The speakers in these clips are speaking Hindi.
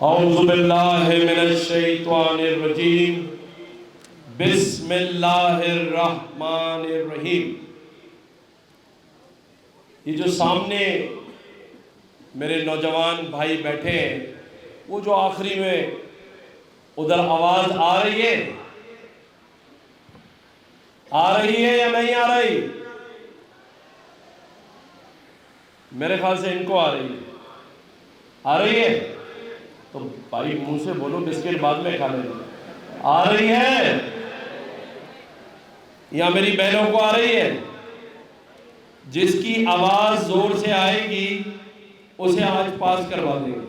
औज़ुबिल्लाहि मिनश्शैतानिर्रजीम बिस्मिल्लाहिर्रहमानिर्रहीम। ये जो सामने मेरे नौजवान भाई बैठे हैं, वो जो आखिरी में उधर आवाज आ रही है या नहीं आ रही? मेरे ख्याल से इनको आ रही है। तो भाई मुंह से बोलो, बिस्किट बाद में खा लेंगे। आ रही है या मेरी बहनों को आ रही है? जिसकी आवाज जोर से आएगी उसे आज पास करवा देंगे।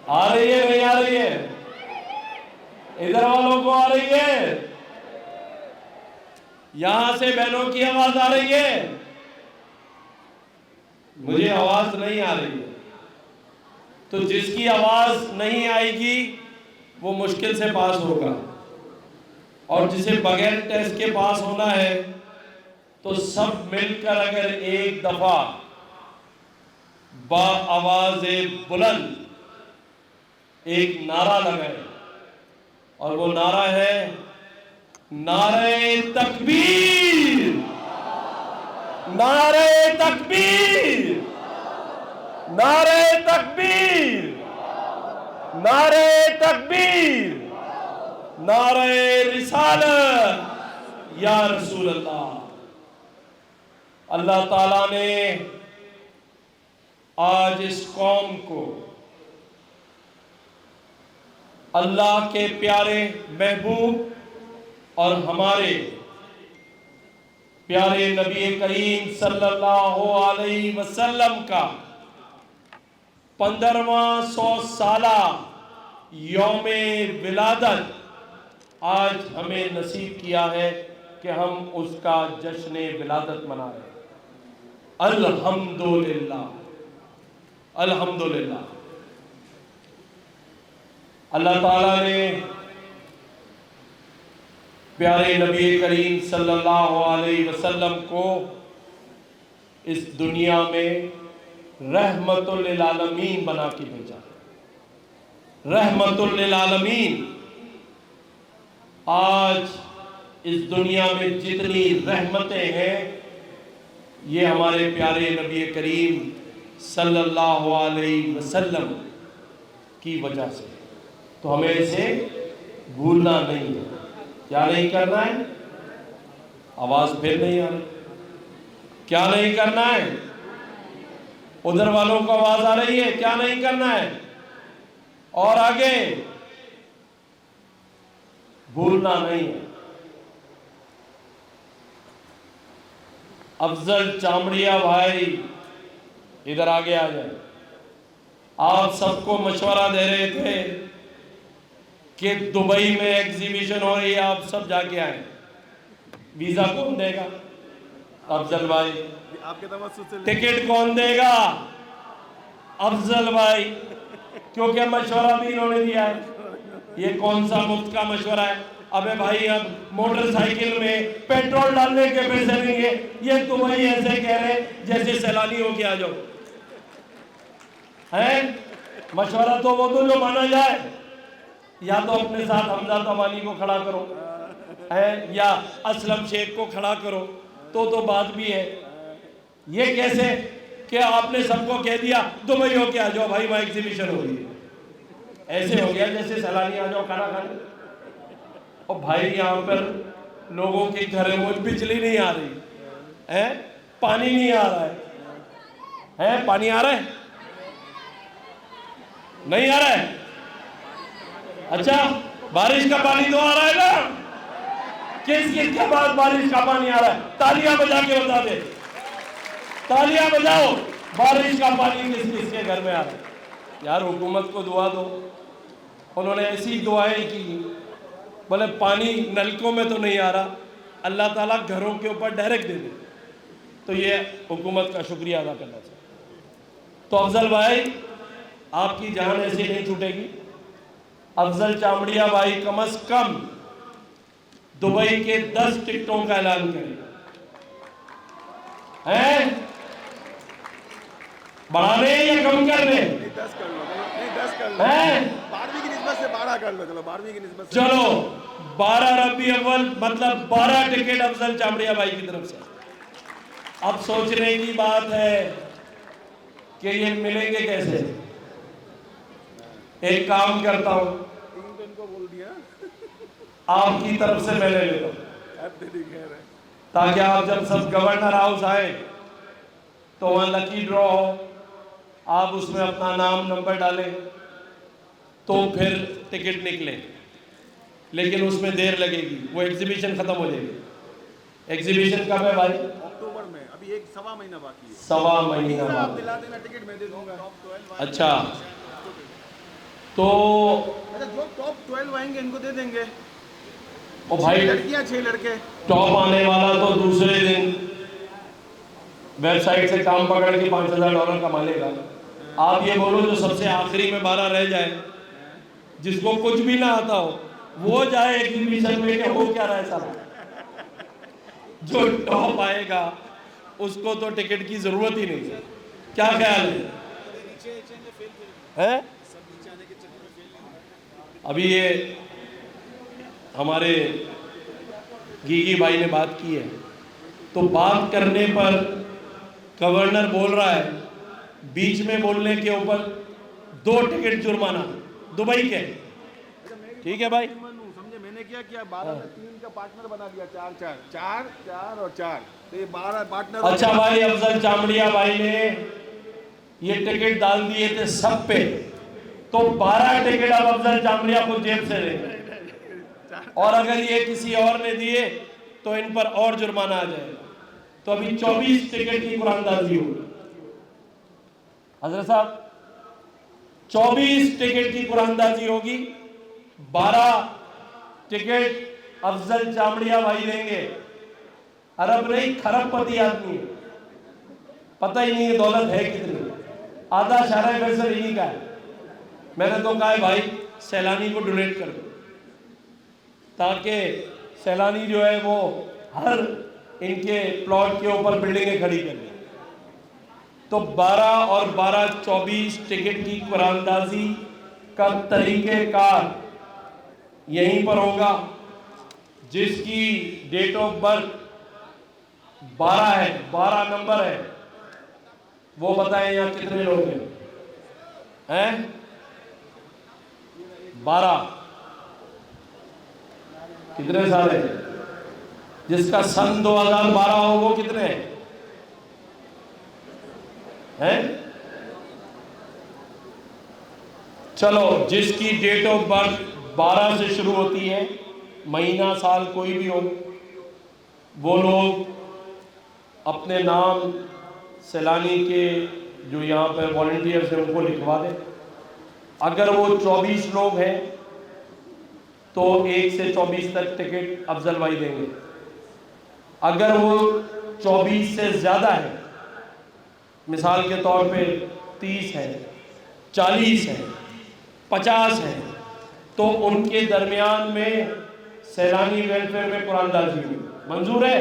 आ रही है नहीं आ रही है? इधर वालों को आ रही है? यहां से बहनों की आवाज आ रही है? मुझे आवाज नहीं आ रही है। तो जिसकी आवाज नहीं आएगी वो मुश्किल से पास होगा, और जिसे बगैर टेस्ट के पास होना है तो सब मिलकर अगर एक दफा बाआवाज़े बुलंद एक नारा लगाए, और वो नारा है नारे तकबीर, नारे तकबीर, नारे तकबीर, नारे तकबीर, नारे रिसालत या रसूल अल्लाह। अल्लाह ताला ने आज इस कौम को अल्लाह के प्यारे महबूब और हमारे प्यारे नबी करीम सल्लल्लाहु अलैहि वसल्लम का 15वां 100 साला यौमे विलादत आज हमें नसीब किया है कि हम उसका जश्न विलादत मना रहे हैं। अल्हम्दुलिल्लाह, अल्हम्दुलिल्लाह। अल्लाह ताला ने प्यारे नबी करीम सल्लल्लाहु अलैहि वसल्लम को इस दुनिया में रहमतुल लिल आलमीन बना के भेजा। रहमतुल लिल आलमीन। आज इस दुनिया में जितनी रहमतें हैं ये हमारे प्यारे नबी करीम सल्लल्लाहु अलैहि वसल्लम की वजह से। तो हमें इसे भूलना नहीं है। क्या नहीं करना है? आवाज फिर नहीं आ रही। क्या नहीं करना है? उधर वालों को आवाज आ रही है? क्या नहीं करना है? और आगे भूलना नहीं है। अफजल चामड़िया भाई इधर आगे आ जाए। आप सबको मशवरा दे रहे थे कि दुबई में एग्जीबिशन हो रही है, आप सब जाके आए। वीजा कौन देगा? अफजल भाई। आपके तवज्जुह से टिकट कौन देगा? अफजल भाई। क्योंकि मशवरा भी इन्होंने दिया है। ये कौन सा मुफ्त का मशवरा है? अबे भाई, अब मोटरसाइकिल में पेट्रोल डालने के पैसे देंगे। ये दुबई ऐसे कह रहे जैसे सैलानी हो के आ जाओ। है मशवरा तो वो तो जो माना जाए। या तो अपने साथ हमजा तमानी को खड़ा करो, है, या असलम शेख को खड़ा करो, तो बात भी है। ये कैसे कि आपने सबको कह दिया दुबई हो के आ जाओ भाई, वहां एग्जीबिशन हो रही है। ऐसे हो गया जैसे सैलानी आ जाओ खाना खाने। और भाई यहाँ पर लोगों के घरों में बिजली नहीं आ रही है, पानी नहीं आ रहा है, पानी आ रहा है? नहीं आ रहा है? अच्छा, बारिश का पानी तो आ रहा है ना? किसके बाद बारिश का पानी आ रहा है? तालियां बजा के बता दे। तालियां बजाओ। बारिश का पानी किस किसके घर में आ रहा है? यार हुकूमत को दुआ दो। उन्होंने ऐसी दुआएं की, बोले पानी नलकों में तो नहीं आ रहा, अल्लाह ताला घरों के ऊपर डायरेक्ट दे दे। तो ये हुकूमत का शुक्रिया अदा करना चाहिए। तो अफजल भाई, आपकी जान ऐसे नहीं छूटेगी। अफजल चामड़िया भाई कम से कम दुबई के 10 टिकटों का ऐलान करें। हैं? बढ़ाने या कम करने? 10 कर लो, नहीं 10 कर लो, हैं? 12वीं की निस्बत से 12 कर लो, चलो 12वीं की निस्बत से। चलो 12 रबी अव्वल मतलब 12 टिकट अफजल चामड़िया भाई की तरफ से। अब सोचने की बात है कि ये मिलेंगे कैसे। एक काम करता हूं, 3 तो इनको बोल दिया, आपकी तरफ से मैं ले लेता हूं, अब दीदी खैर है। ताकि आप जब सब गवर्नर हाउस आए तो वहां लकी ड्रॉ हो, आप उसमें अपना नाम नंबर डालें तो फिर टिकट निकले। लेकिन उसमें देर लगेगी, वो एग्जीबिशन खत्म हो जाएगी। एग्जीबिशन कब है भाई? अक्टूबर में, अभी 1 सवा महीना बाकी है। सवा महीना तीसरा आप बाद। दिला देना, टिकट मैं दे दूंगा। अच्छा, तो अच्छा, जो टॉप 12 आएंगे इनको दे देंगे। ओ भाई, 6 लड़कियां 6 लड़के। टॉप आने वाला तो दूसरे दिन वेबसाइट से काम पकड़ के $5,000 कमा लेगा। आप ये बोलो जो सबसे आखिरी में 12 रह जाए, जिसको कुछ भी ना आता हो, वो जाए एग्जीबिशन में कि हो क्या रहा है सारा। जो टॉप आएगा उसको तो टिकट की जरूरत ही नहीं है। क्या ख्याल है? अभी ये हमारे गीगी भाई ने बात की है, तो बात करने पर गवर्नर बोल रहा है बीच में बोलने के ऊपर 2 टिकट जुर्माना दुबई के। ठीक है भाई, समझे मैंने क्या किया, 12 में 3 का पार्टनर बना दिया, 4 4 4 4 और 4, तो ये 12 पार्टनर। अच्छा भाई, अफजल चामड़िया भाई ने ये टिकट डाल दिए थे सब पे, तो 12 टिकट अब अफजल चामड़िया को जेब से देंगे, और अगर ये किसी और ने दिए तो इन पर और जुर्माना आ जाएगा। तो अभी 24 टिकट की कुरानदाजी होगी। हजरत साहब, 24 टिकट की कुरानदाजी होगी। 12 टिकट अफजल चामड़िया भाई देंगे। अरब नहीं, खरबपति आदमी है, पता ही नहीं है दौलत है कितनी। आधा शारा फैसल इन्हीं का है। मैंने तो कहा है भाई सैलानी को डोनेट कर दो, ताकि सैलानी जो है वो हर इनके प्लॉट के ऊपर बिल्डिंगें खड़ी कर लें। तो 12 और 12 24 टिकट की कुरानदाजी का तरीक़ेकार यहीं पर होगा। जिसकी डेट ऑफ बर्थ 12 है, 12 नंबर है, वो बताएं यहाँ कितने लोग हैं? 12 कितने साल है? जिसका सन 2012 हो वो कितने हैं? चलो, जिसकी डेट ऑफ बर्थ 12 से शुरू होती है, महीना साल कोई भी हो, वो लोग अपने नाम सैलानी के जो यहाँ पर वॉलंटियर्स हैं उनको लिखवा दें। अगर वो 24 लोग हैं तो 1 से 24 तक टिकट अफजल भाई देंगे। अगर वो 24 से ज़्यादा है, मिसाल के तौर पे 30 है, 40 है, 50 है, तो उनके दरमियान में सैलानी वेलफेयर में कुरानदाजी हुई। मंजूर है?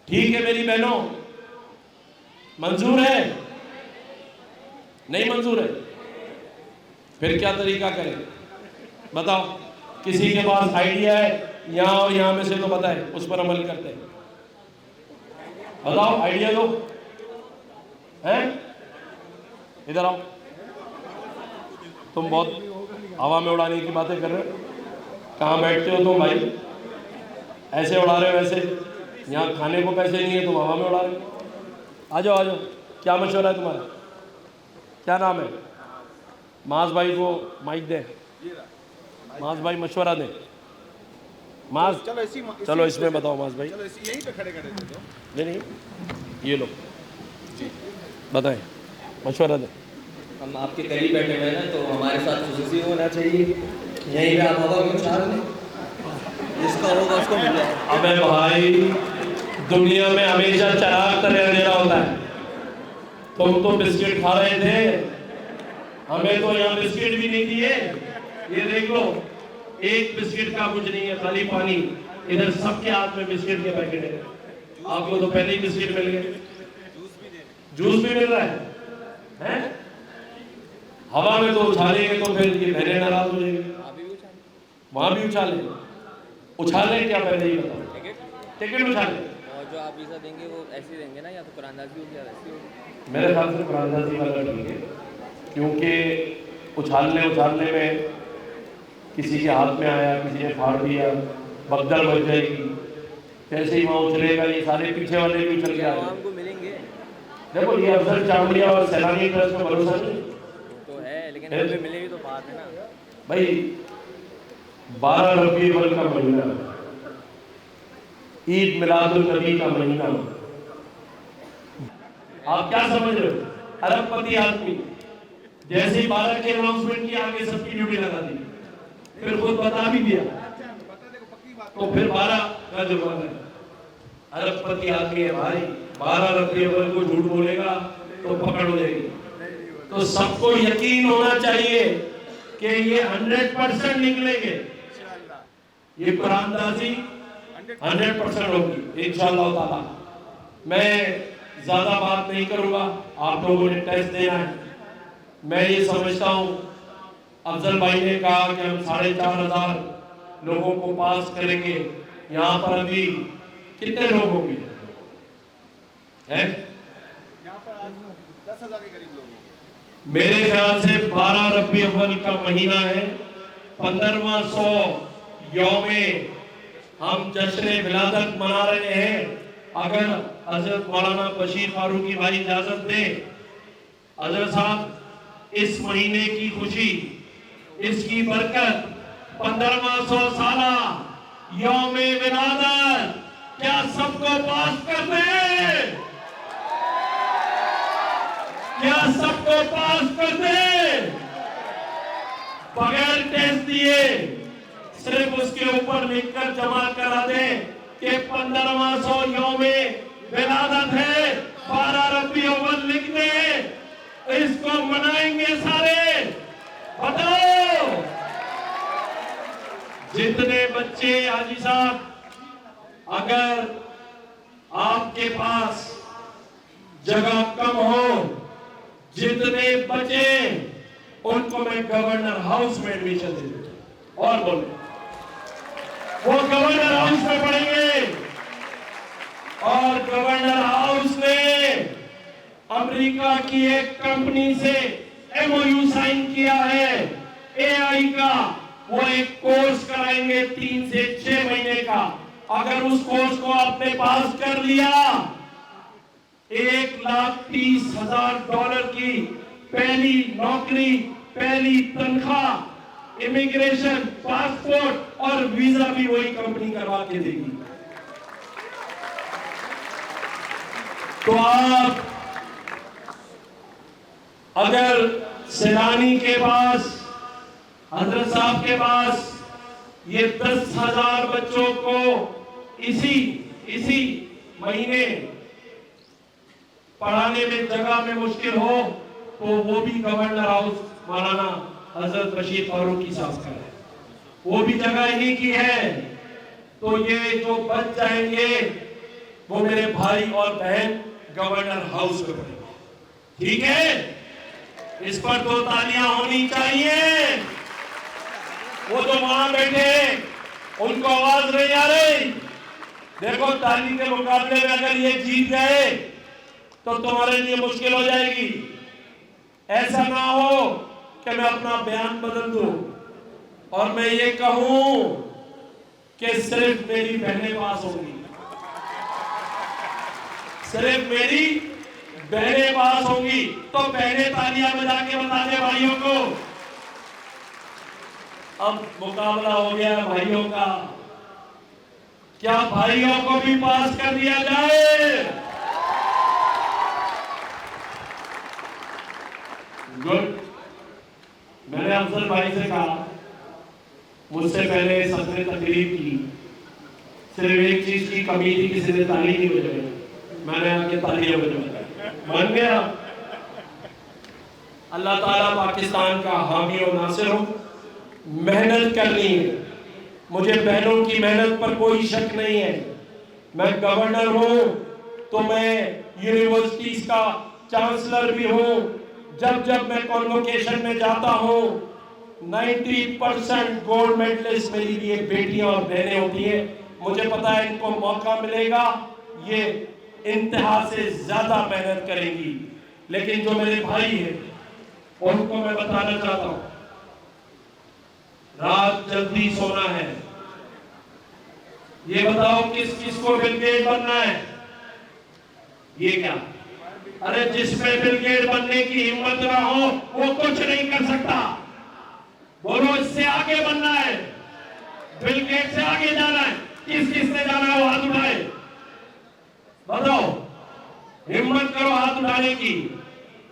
ठीक है मेरी बहनों, मंजूर है? नहीं मंजूर है? फिर क्या तरीका करें बताओ? किसी के पास आइडिया है यहाँ और यहाँ में से तो बताए, उस पर अमल करते हैं। बताओ, आइडिया दो। हैं? इधर आओ। तुम बहुत हवा में उड़ाने की बातें कर रहे हो। कहाँ बैठते हो तुम भाई? ऐसे उड़ा रहे हो वैसे। यहाँ खाने को पैसे नहीं है, तुम हवा में उड़ा रहे हो। आ जाओ आ जाओ। क्या मशवरा है तुम्हारा? क्या नाम है? माज भाई को माइक दे। माज भाई मशवरा दे। माज, चलो इसमें बताओ माज भाई। चलो यहीं पे खड़े खड़े थे तो। नहीं, ये लो बताएं, मशवरा दे। हम आपके करीब बैठे हुए हैं ना, तो हमारे साथ खुशूसी होना चाहिए। यहीं पे आप हवा में उछाल लें, जिसका होगा उसको मिल जाएगा। अबे भाई, दुनिया में हमेशा चराग तरह अंधेरा होता है। तुम तो बिस्किट खा रहे थे, हमें तो यहाँ बिस्किट भी नहीं दिए। ये देख लो, एक बिस्किट का कुछ नहीं है, खाली पानी। इधर सबके हाथ में बिस्किट के पैकेट है। आपको तो पहले ही बिस्किट मिल गए। जूस भी मिल रहा है। हैं? हवा में तो उछालेंगे तो फिर ये बहनें नाराज हो जाएंगे। वहां भी उछाले, उछाले क्या पहले ही बताओ। टिकट उछाले। और जो आप वीज़ा देंगे वो ऐसे देंगे ना, या तो कुरानदाजी होगी या वैसी होगी? मेरे ख्याल से कुरानदाजी वाला ठीक है, क्योंकि उछालने में किसी के हाथ में आया, किसी ने फाड़ दिया, बगदड़ बच जाएगी, कैसे ही वहाँ उछलेगा, ये सारे पीछे वाले भी उछल के आ आवाम गए। को मिलेंगे देखो ये अफसर चावड़िया और सैलानी ट्रस्ट में भरोसा नहीं तो है, लेकिन हमें मिलेगी तो बात है ना भाई। 12 रबीउल अव्वल का महीना, ईद मिलादुल नबी का महीना, आप क्या समझ रहे हो? अरबपति आदमी जैसे ही 12 के अनाउंसमेंट किया, आगे सबकी ड्यूटी लगा दी, फिर खुद बता भी दिया, तो फिर 12 का जुर्माना है। अरबपति आदमी है भाई, 12 रबीउल अव्वल को झूठ बोलेगा तो पकड़ हो जाएगी। तो सबको यकीन होना चाहिए कि ये 100% निकलेंगे, ये कुरानदाजी 100% होगी इंशाअल्लाह ताला। मैं ज्यादा बात नहीं करूंगा, आप लोगों ने टेस्ट देना है। मैं ये समझता हूं, अफजल भाई ने कहा कि हम 4,500 लोगों को पास करेंगे। यहाँ पर अभी कितने लोग होंगे? हैं? यहाँ पर आज 10,000 के करीब लोग हैं। मेरे ख्याल से 12 रबीउल अव्वल का महीना है, 1500 यौमे हम जश्न विलादत मना रहे हैं। अगर हजरत मौलाना बशीर फारूकी भाई इजाजत दे, हजरत साहब इस महीने की खुशी, इसकी बरकत, 1500 साला यौमे विलादत, क्या सबको पास कर दे? क्या सबको पास कर दे? बगैर टेस्ट दिए सिर्फ उसके ऊपर लिखकर जमा करा दे कि 1500 यौमे विलादत है, 12 रबीउल अव्वल लिख दे, इसको मनाएंगे सारे। बताओ जितने बच्चे, हाजी साहब, अगर आपके पास जगह कम हो, जितने बचे उनको मैं गवर्नर हाउस में एडमिशन दे दूंगा। और बोले वो गवर्नर हाउस में पढ़ेंगे, और गवर्नर हाउस ने अमेरिका की एक कंपनी से MOU साइन किया है AI का। वो एक कोर्स कराएंगे 3 से 6 महीने का। अगर उस कोर्स को आपने पास कर लिया, $1,30,000 की पहली नौकरी, पहली तनख्वाह, इमिग्रेशन, पासपोर्ट और वीजा भी वही कंपनी करवा के देगी। तो आप अगर सैलानी के पास, हजरत साहब के पास ये 10,000 बच्चों को इसी महीने पढ़ाने में जगह में मुश्किल हो, तो वो भी गवर्नर हाउस मौलाना हजरत बशीर फारूकी साहब का है, वो भी जगह इन्हीं की है। तो ये जो बच जाएंगे वो मेरे भाई और बहन गवर्नर हाउस में पढ़ेंगे। ठीक है, इस पर तो तालियां होनी चाहिए। वो तो वहां बैठे, उनको आवाज नहीं आ रही। देखो ताली के मुकाबले में अगर ये जीत गए तो तुम्हारे लिए मुश्किल हो जाएगी। ऐसा ना हो कि मैं अपना बयान बदल दूं और मैं ये कहूं कि सिर्फ मेरी बहनें पास होंगी, सिर्फ मेरी बहनें पास होंगी। तो बहनें तालियां बजा के बता दे भाइयों को। अब मुकाबला हो गया भाइयों का, क्या भाइयों को भी पास कर दिया जाए? गुड। मैंने अफजल भाई से कहा, मुझसे पहले सबने तकरीर की, सिर्फ एक चीज की कमी थी, किसी ने ताली नहीं बजाई, मैंने आके तालियां बजवाई, मान गया। अल्लाह ताला पाकिस्तान का हामी और नासिर हो। मेहनत करनी है, मुझे बहनों की मेहनत पर कोई शक नहीं है। मैं गवर्नर हूं तो मैं यूनिवर्सिटीज का चांसलर भी हूं, जब जब मैं कॉन्वोकेशन में जाता हूं 90% गोल्ड मेडलिस्ट मेरी लिए बेटियां और बहनें होती है। मुझे पता है इनको मौका मिलेगा, ये इंतहा से ज्यादा मेहनत करेंगी। लेकिन जो मेरे भाई हैं उनको मैं बताना चाहता हूं, रात जल्दी सोना है। ये बताओ किस किस को बिल गेट बनना है? ये क्या? अरे जिसमें बिल गेट बनने की हिम्मत ना हो वो कुछ नहीं कर सकता। बोलो इससे आगे बनना है, बिल गेट से आगे जाना है। किस किस ने जाना है वो हाथ उठाए, बताओ, हिम्मत करो हाथ उठाने की।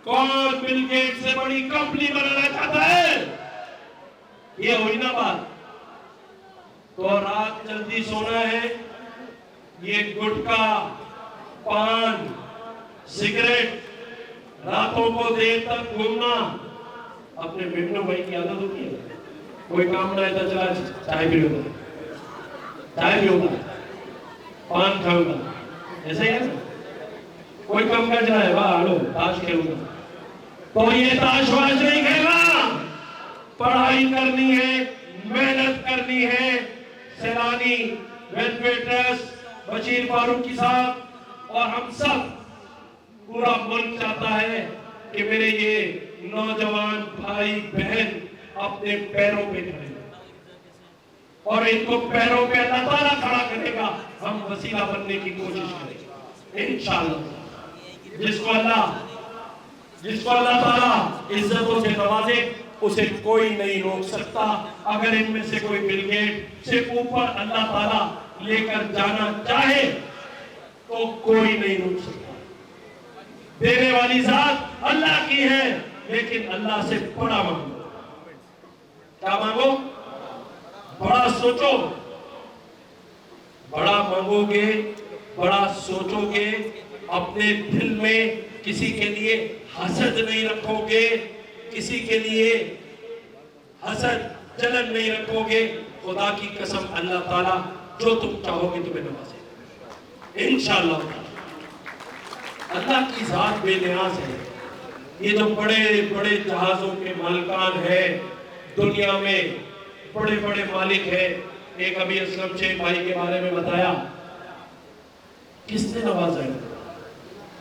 कौन बिल गेट से बड़ी कंपनी बनाना चाहता है? ये हुई ना बात। तो रात जल्दी सोना है, ये गुटखा, पान, सिगरेट, रातों को देर तक घूमना, अपने बेटों भाई की आदत होती है। कोई काम ना है तो चला चाय भी होगा, चाय भी होगा, पान खाऊंगा, ऐसे ही है ना। कोई काम कर जाए वाह लो ताश खेलूंगा, तो ये ताश वाश नहीं खेलना। पढ़ाई करनी है, मेहनत करनी है। सैलानी, वेलफेयर ट्रस्ट, बशीर फारूकी साहब और हम सब, पूरा मुल्क चाहता है कि मेरे ये नौजवान भाई बहन अपने पैरों पे खड़े, और इनको पैरों पे अल्लाह ताला खड़ा करेगा। हम वसीला बनने की कोशिश करेंगे इंशाअल्लाह। जिसको अल्लाह ताला इज्जतों से नवाजे उसे कोई नहीं रोक सकता। अगर इनमें से कोई बिल गेट से ऊपर अल्लाह ताला लेकर जाना चाहे तो कोई नहीं रोक सकता। देने वाली जात अल्लाह की है, लेकिन अल्लाह से बड़ा मांगो। क्या मांगो? बड़ा सोचो। बड़ा मांगोगे, बड़ा सोचोगे, अपने दिल में किसी के लिए हसद नहीं रखोगे, किसी के लिए हसद जलन नहीं रखोगे, खुदा की कसम अल्लाह ताला जो तुम चाहोगे तुम्हें नवाजेगा इंशाअल्लाह। अल्लाह की जात बेनियाज है। ये जो बड़े बड़े जहाजों के मालिकान है दुनिया में, बड़े बड़े मालिक है। एक अभी असलम शेख भाई के बारे में बताया, किसने नवाजा?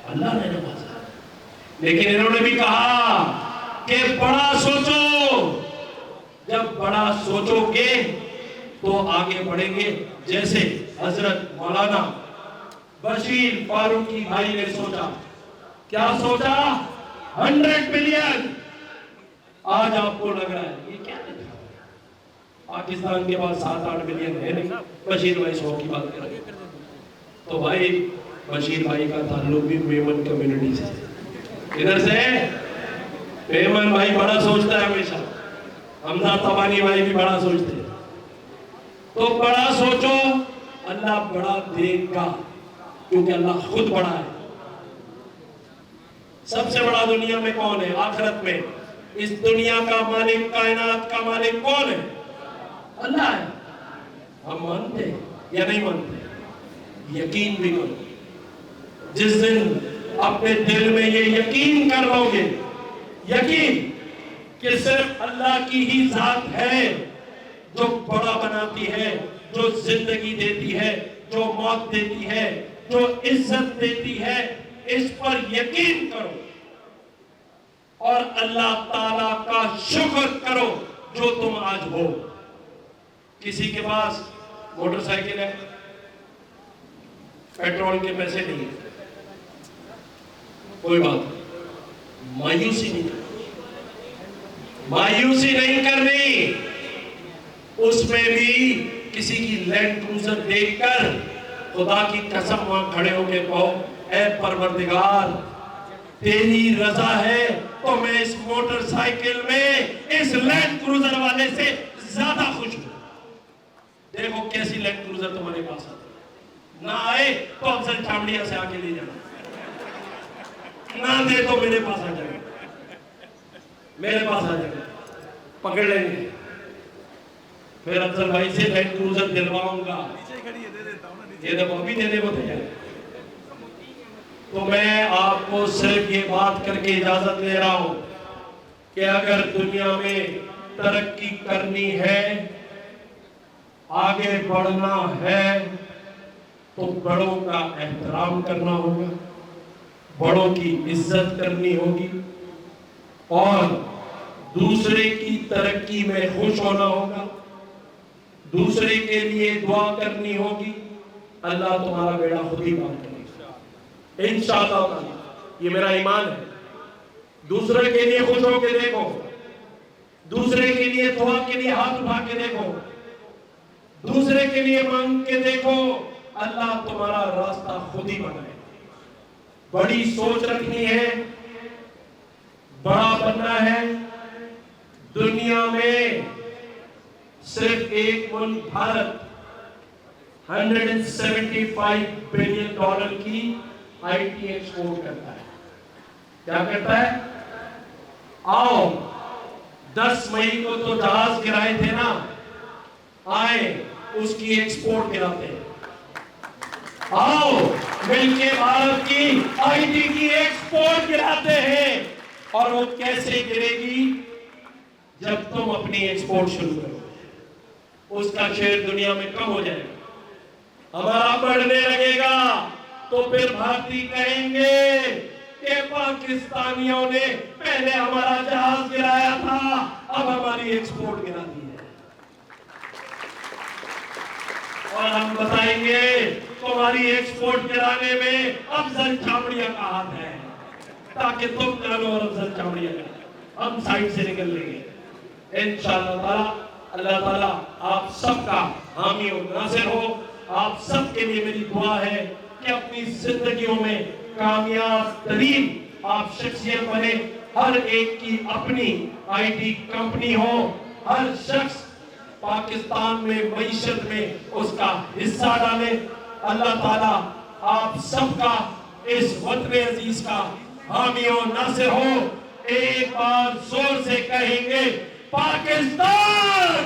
अल्लाह ने नवाजा। लेकिन इन्होंने भी कहा कि बड़ा सोचो। जब बड़ा सोचोगे तो आगे बढ़ेंगे। जैसे हजरत मौलाना बशीर फारूकी भाई ने सोचा, क्या सोचा? 100 बिलियन। आज आपको लग रहा है ये क्या है? पाकिस्तान के पास 7-8 बिलियन है नहीं। बशीर भाई 100 की बात कर रहे हैं। तो भाई बशीर भाई का ताल्लुक भी मेमन कम्युनिटी से, इधर से मेमन भाई बड़ा सोचता है हमेशा। हमजा तबानी भाई भी बड़ा सोचते हैं। तो बड़ा सोचो, अल्लाह बड़ा देगा, क्योंकि अल्लाह खुद बड़ा है। सबसे बड़ा दुनिया में कौन है? आखिरत में इस दुनिया का मालिक, कायनात का मालिक कौन है? अल्लाह है। हम मानते या नहीं मानते? यकीन भी करो। जिस दिन अपने दिल में ये यकीन कर लोगे, यकीन कि सिर्फ अल्लाह की ही जात है जो बड़ा बनाती है, जो जिंदगी देती है, जो मौत देती है, जो इज्जत देती है, इस पर यकीन करो और अल्लाह ताला का शुक्र करो जो तुम आज हो। किसी के पास मोटरसाइकिल है, पेट्रोल के पैसे नहीं है, कोई बात नहीं, मायूसी नहीं करनी, मायूसी नहीं करनी। उसमें भी किसी की लैंड क्रूजर देखकर खुदा की कसम वहां खड़े होकर कहो, ऐ परवरदिगार तेरी रजा है तो मैं इस मोटरसाइकिल में इस लैंड क्रूजर वाले से ज्यादा खुश हूं। देखो कैसी लैंड क्रूजर तुम्हारे पास आती, ना आए तो अफजल छावड़िया से आके ले जाना, ना दे तो मेरे पास आ जाएगा, मेरे पास आ जाएगा, पकड़ लेंगे, फिर अफजल भाई से लैंड क्रूजर दिलवाऊंगा। ये देखो अभी देने को तैयार। तो मैं आपको सिर्फ ये बात करके इजाजत ले रहा हूं कि अगर दुनिया में तरक्की करनी है, आगे बढ़ना है, तो बड़ों का एहतराम करना होगा, बड़ों की इज्जत करनी होगी और दूसरे की तरक्की में खुश होना होगा, दूसरे के लिए दुआ करनी होगी। अल्लाह तुम्हारा बेड़ा खुद ही पार करेगा इंशाअल्लाह। ये मेरा ईमान है। दूसरे के लिए खुश होके देखो, दूसरे के लिए दुआ के लिए हाथ उठा के देखो, दूसरे के लिए मांग के देखो, अल्लाह तुम्हारा रास्ता खुद ही बनाए। बड़ी सोच रखनी है, बड़ा बनना है। दुनिया में सिर्फ एक मुल्क भारत $175 बिलियन की आईटी एक्सपोर्ट करता है। क्या करता है? आओ 10 मई को तो जहाज गिराए थे ना, आए उसकी एक्सपोर्ट गिराते हैं। आओ मिलके भारत की आईटी की एक्सपोर्ट गिराते हैं। और वो कैसे गिरेगी? जब तुम अपनी एक्सपोर्ट शुरू करो, उसका शेयर दुनिया में कम हो जाएगा, हमारा बढ़ने लगेगा, तो फिर भारतीय कहेंगे कि पाकिस्तानियों ने पहले हमारा जहाज गिराया था, अब हमारी एक्सपोर्ट गिरा दी है। और हम बताएंगे तुम्हारी एक्सपोर्ट गिराने में अफजल छाबड़िया का हाथ है, ताकि तुम जानो और अफजल छाबड़िया का हम साइड से निकल लेंगे इंशाअल्लाह ताला। अल्लाह ताला आप सबका हामी और नासिर हो। आप सबके लिए मेरी दुआ है कि अपनी जिंदगियों में कामयाब तरीन आप शख्सियत बने। हर एक की अपनी आईटी कंपनी हो, हर शख्स पाकिस्तान में मईशत में उसका हिस्सा डाले। अल्लाह ताला आप सबका इस वतन अजीज का हामी और नासिर हो। एक बार जोर से कहेंगे पाकिस्तान